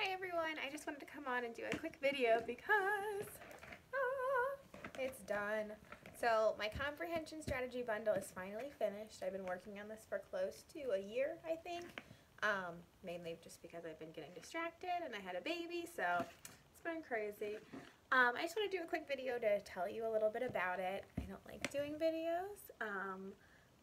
Hi everyone, I just wanted to come on and do a quick video because it's done. So my comprehension strategy bundle is finally finished. I've been working on this for close to a year, I think. Mainly just because I've been getting distracted and I had a baby, so it's been crazy. I just want to do a quick video to tell you a little bit about it. I don't like doing videos,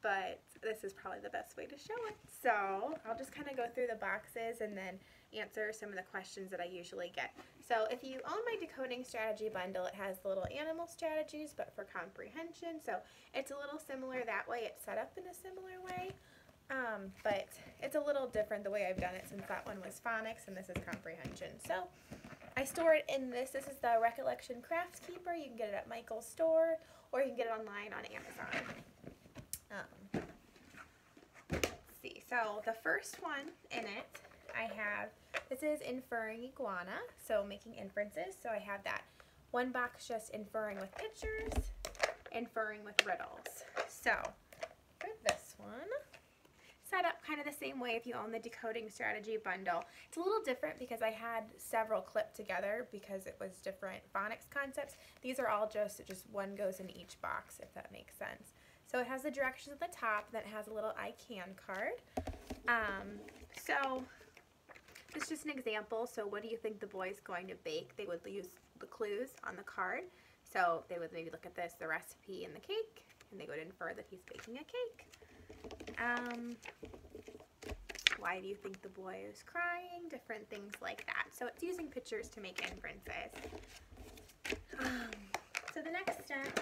but this is probably the best way to show it. So I'll just kind of go through the boxes and then answer some of the questions that I usually get. So if you own my decoding strategy bundle, it has the little animal strategies, but for comprehension. So it's a little similar that way. It's set up in a similar way, but it's a little different the way I've done it since that one was phonics and this is comprehension. So I store it in this. This is the Recollection Crafts Keeper. You can get it at Michael's store or you can get it online on Amazon. Let's see. So the first one in it, I have, this is inferring iguana, so making inferences. So I have that one box just inferring with pictures, inferring with riddles. So for this one, set up kind of the same way if you own the decoding strategy bundle. It's a little different because I had several clipped together because it was different phonics concepts. These are all just one goes in each box, if that makes sense. So it has the directions at the top, then it has a little I can card. So this is just an example. So what do you think the boy's going to bake? They would use the clues on the card. So they would maybe look at this, the recipe and the cake, and they would infer that he's baking a cake. Why do you think the boy is crying? Different things like that. So it's using pictures to make inferences. So the next step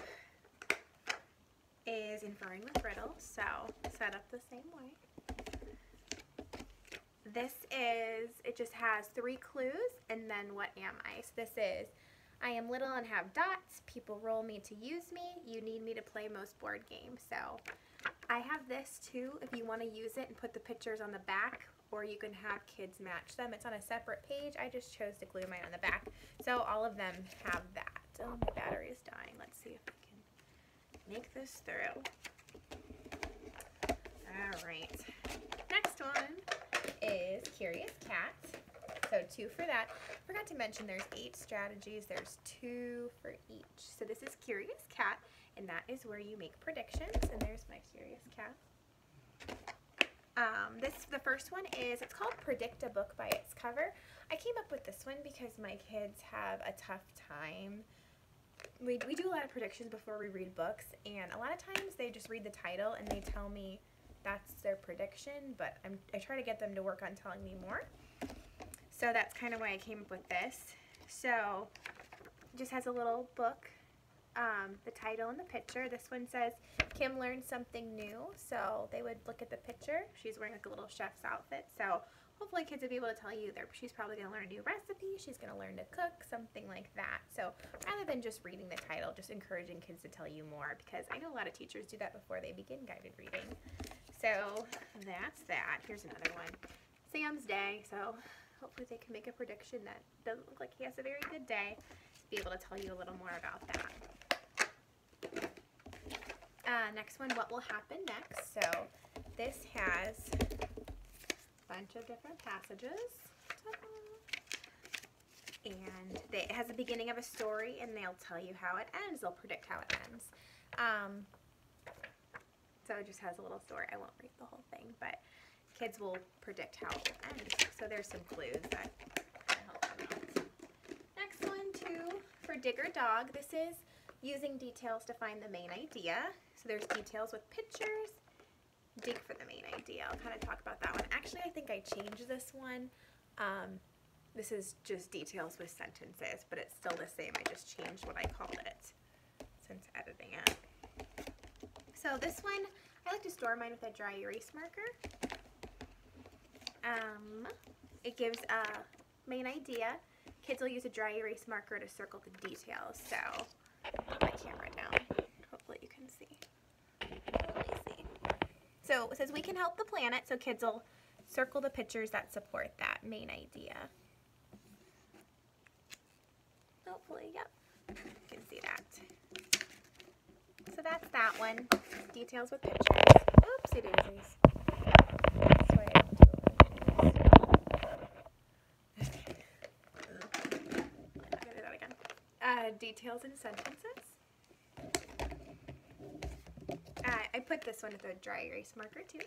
is inferring with riddles. So set up the same way. This is, it just has 3 clues and then what am I? So this is, I am little and have dots. People roll me to use me. You need me to play most board games. So I have this too if you want to use it and put the pictures on the back, or you can have kids match them. It's on a separate page. I just chose to glue mine on the back. So all of them have that. Oh, my battery is dying. Let's see if I can make this through. All right. Next one is Curious Cat. So 2 for that. Forgot to mention there's 8 strategies. There's 2 for each. So this is Curious Cat, and that is where you make predictions. And there's my Curious Cat. The first one is, it's called Predict a Book by its cover. I came up with this one because my kids have a tough time. We do a lot of predictions before we read books, and a lot of times they just read the title and they tell me that's their prediction, but I try to get them to work on telling me more. So that's kind of why I came up with this. So it just has a little book, the title and the picture. This one says, Kim learned something new. So they would look at the picture. She's wearing like a little chef's outfit. So hopefully kids will be able to tell you that she's probably going to learn a new recipe. She's going to learn to cook, something like that. So rather than just reading the title, just encouraging kids to tell you more, because I know a lot of teachers do that before they begin guided reading. So that's that. Here's another one. Sam's day. So hopefully they can make a prediction that doesn't look like he has a very good day. Be able to tell you a little more about that. Next one, what will happen next? So this has a bunch of different passages. And it has the beginning of a story, and they'll tell you how it ends. They'll predict how it ends. So it just has a little story. I won't read the whole thing, but kids will predict how it will end. So there's some clues that help them out. Next one, 2 for Digger Dog. This is using details to find the main idea. So there's details with pictures. Dig for the main idea. I'll kind of talk about that one. Actually, I think I changed this one. This is just details with sentences, but it's still the same. I just changed what I called it since editing it. So this one, I like to store mine with a dry erase marker. It gives a main idea. Kids will use a dry erase marker to circle the details. So, put my camera down. Hopefully you can see. Let me see. So it says we can help the planet, so kids will circle the pictures that support that main idea. Hopefully, yep, you can see that. So that's that one. Details with pictures. Oopsie daisies. This way I don't do it. details in sentences. I put this one with a dry erase marker too.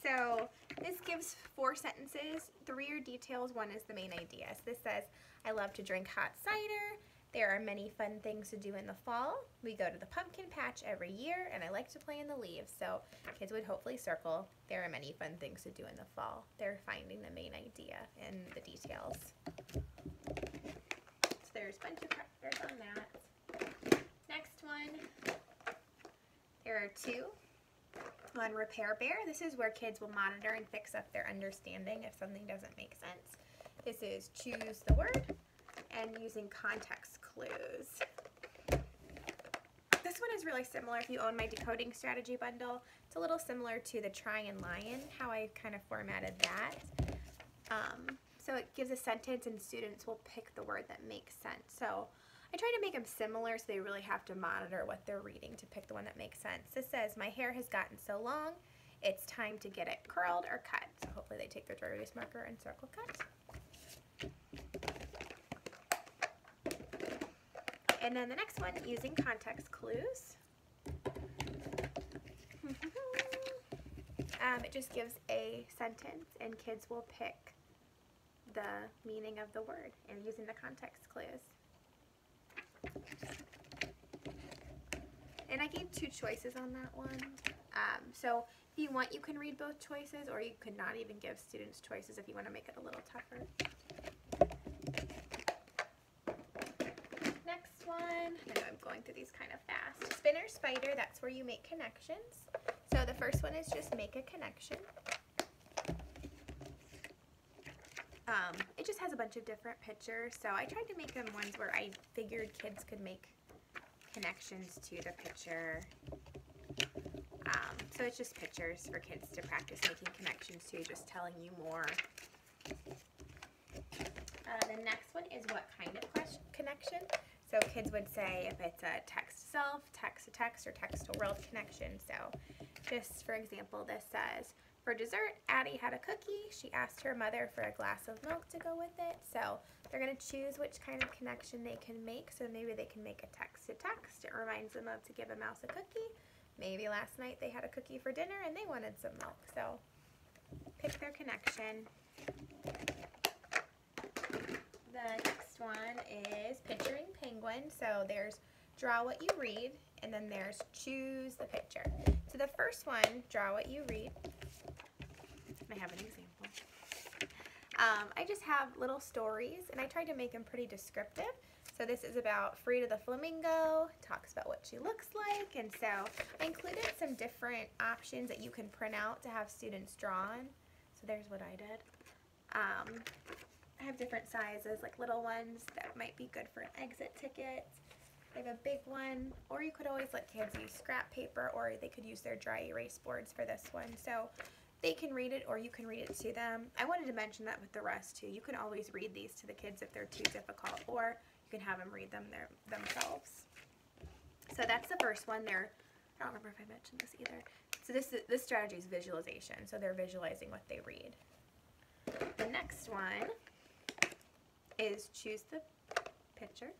So this gives 4 sentences. 3 are details, 1 is the main idea. So this says, I love to drink hot cider. There are many fun things to do in the fall. We go to the pumpkin patch every year, and I like to play in the leaves. So kids would hopefully circle, there are many fun things to do in the fall. They're finding the main idea and the details. So there's a bunch of crackers on that. Next one, there are 2. On Repair Bear, this is where kids will monitor and fix up their understanding if something doesn't make sense. This is choose the word and using context clues. This one is really similar if you own my decoding strategy bundle. It's a little similar to the try and lion, how I kind of formatted that. So it gives a sentence and students will pick the word that makes sense. So I try to make them similar so they really have to monitor what they're reading to pick the one that makes sense. This says, my hair has gotten so long, it's time to get it curled or cut. So hopefully they take their dry erase marker and circle cut. And then the next one, using context clues. It just gives a sentence and kids will pick the meaning of the word and using the context clues. And I gave 2 choices on that one. So if you want, you can read both choices, or you could not even give students choices if you want to make it a little tougher. Next one, I know I'm going through these kind of fast. Spinner Spider, that's where you make connections. So the first one is just make a connection. It just has a bunch of different pictures, so I tried to make them ones where I figured kids could make connections to the picture. So it's just pictures for kids to practice making connections to, just telling you more. The next one is what kind of connection. So kids would say if it's a text to self, text to text, or text to world connection. So just for example, this says, for dessert, Addie had a cookie. She asked her mother for a glass of milk to go with it. So they're going to choose which kind of connection they can make. So maybe they can make a text to text. It reminds them of to give a mouse a cookie. Maybe last night they had a cookie for dinner and they wanted some milk. So pick their connection. The next one is picturing penguin. So there's draw what you read, and then there's choose the picture. So the first one, draw what you read. I have an example. I just have little stories, and I tried to make them pretty descriptive. So this is about Frida the flamingo, talks about what she looks like, and so I included some different options that you can print out to have students draw on. So there's what I did. I have different sizes, like little ones that might be good for an exit ticket. I have a big one, or you could always let kids use scrap paper, or they could use their dry erase boards for this one. So they can read it, or you can read it to them. I wanted to mention that with the rest too. You can always read these to the kids if they're too difficult, or you can have them read them themselves. So that's the first one. I don't remember if I mentioned this either. So this strategy is visualization. So they're visualizing what they read. The next one is choose the picture.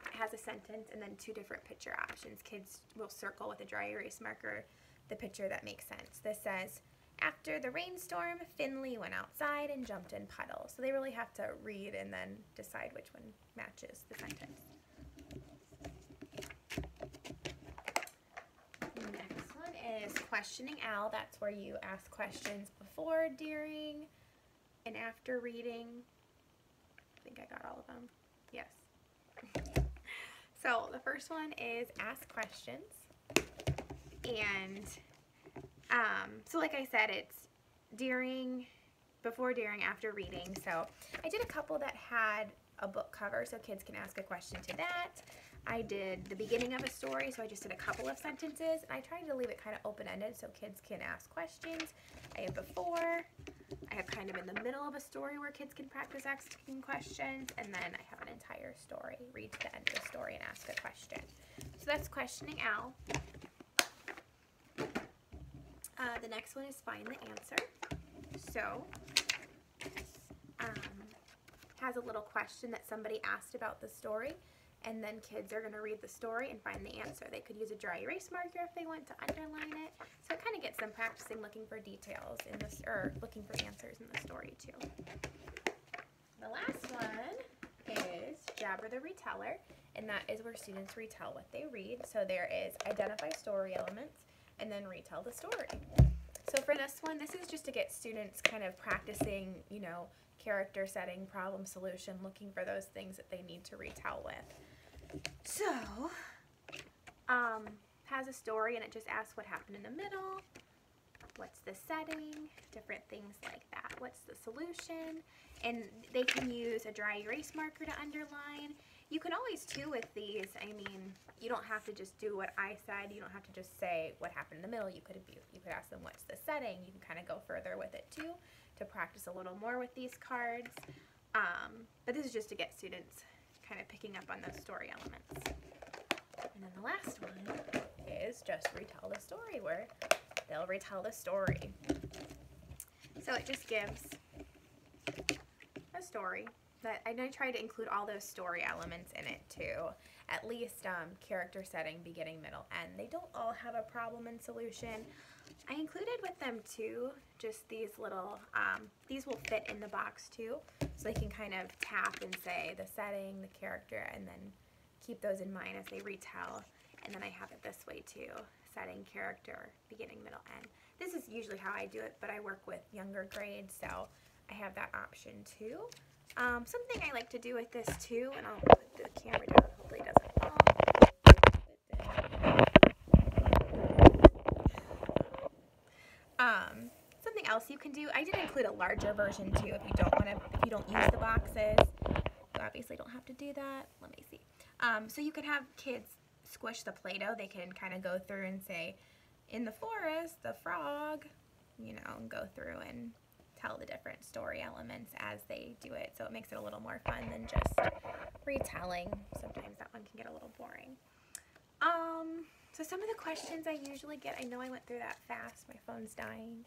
It has a sentence and then 2 different picture options. Kids will circle with a dry erase marker the picture that makes sense. This says, after the rainstorm, Finley went outside and jumped in puddles. So they really have to read and then decide which one matches the sentence. The next one is questioning Al. That's where you ask questions before, during, and after reading. I think I got all of them. Yes. So the first one is ask questions. And so like I said, it's before, during, after reading. So I did a couple that had a book cover so kids can ask a question to that. I did the beginning of a story, so I just did a couple of sentences. And I tried to leave it kind of open-ended so kids can ask questions. I have before. I have kind of in the middle of a story where kids can practice asking questions, and then I have an entire story. Read to the end of the story and ask a question. So that's questioning Al. The next one is find the answer. So has a little question that somebody asked about the story, and then kids are going to read the story and find the answer. They could use a dry erase marker if they want to underline it. So it kind of gets them practicing looking for details in this, or looking for answers in the story too. The last one is Jabber the Reteller, and that is where students retell what they read. So there is identify story elements and then retell the story. So for this one, this is just to get students kind of practicing, you know, character setting, problem solution, looking for those things that they need to retell with. So, has a story and it just asks what happened in the middle, what's the setting, different things like that. What's the solution? And they can use a dry erase marker to underline. You can always too with these, I mean, you don't have to just do what I said. You don't have to just say what happened in the middle. You could ask them what's the setting. You can kind of go further with it too to practice a little more with these cards. But this is just to get students kind of picking up on those story elements. And then the last one is just retell the story, where they'll retell the story. So it just gives a story that I try to include all those story elements in it too. At least character setting, beginning, middle, end. They don't all have a problem and solution. I included with them too just these little, these will fit in the box too, so they can kind of tap and say the setting, the character, and then keep those in mind as they retell. And then I have it this way too, setting, character, beginning, middle, end. This is usually how I do it, but I work with younger grades, so I have that option too. Something I like to do with this too, and I'll put the camera down, hopefully it doesn't fall. Something else you can do, I did include a larger version too if you don't use the boxes. You obviously don't have to do that. Let me see. So you can have kids squish the Play-Doh. They can kind of go through and say, in the forest, the frog, you know, and go through and tell the different story elements as they do it. So it makes it a little more fun than just retelling. Sometimes that one can get a little boring. So some of the questions I usually get, I know I went through that fast, my phone's dying.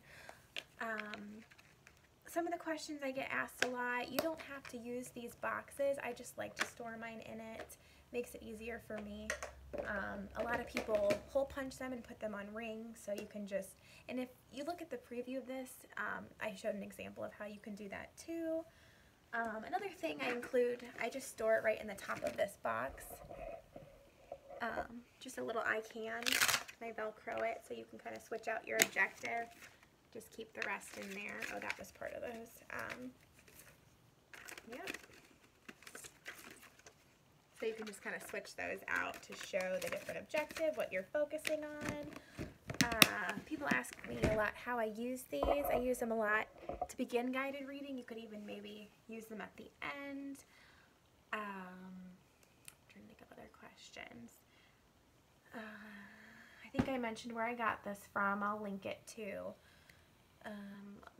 Some of the questions I get asked a lot, you don't have to use these boxes. I just like to store mine in it. Makes it easier for me. A lot of people hole punch them and put them on rings, so you can just, and if you look at the preview of this, I showed an example of how you can do that too. Another thing I include, I just store it right in the top of this box. Just a little I can, I Velcro it so you can kind of switch out your objective. Just keep the rest in there. Oh, that was part of those. Yeah. So you can just kind of switch those out to show the different objective, what you're focusing on. People ask me a lot how I use these. I use them a lot to begin guided reading. You could even maybe use them at the end. I'm trying to think of other questions. I think I mentioned where I got this from. I'll link it too.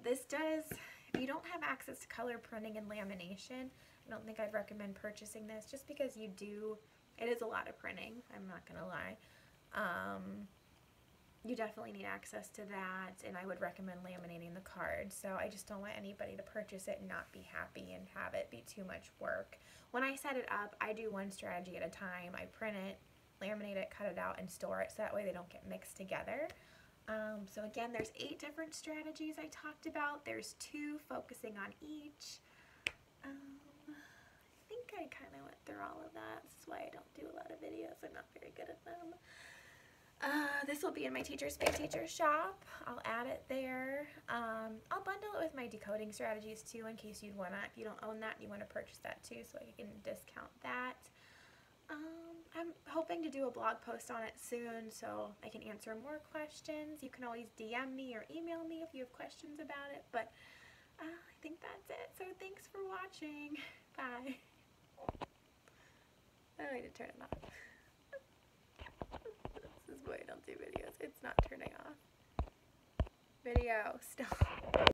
This does, if you don't have access to color printing and lamination, I don't think I'd recommend purchasing this just because you do, it is a lot of printing, I'm not going to lie. You definitely need access to that, and I would recommend laminating the card. So I just don't want anybody to purchase it and not be happy and have it be too much work. When I set it up, I do one strategy at a time. I print it, laminate it, cut it out, and store it so that way they don't get mixed together. So again, there's 8 different strategies I talked about. There's 2 focusing on each. I think I kind of went through all of that. This is why I don't do a lot of videos. I'm not very good at them. This will be in my Teacher's Pay Teacher shop. I'll add it there. I'll bundle it with my decoding strategies too in case you'd want to, if you don't own that, you want to purchase that too so I can discount that. I'm hoping to do a blog post on it soon so I can answer more questions. You can always DM me or email me if you have questions about it, but I think that's it. So thanks for watching. Bye. I need to turn it off. This is why I don't do videos. It's not turning off. Video, stop.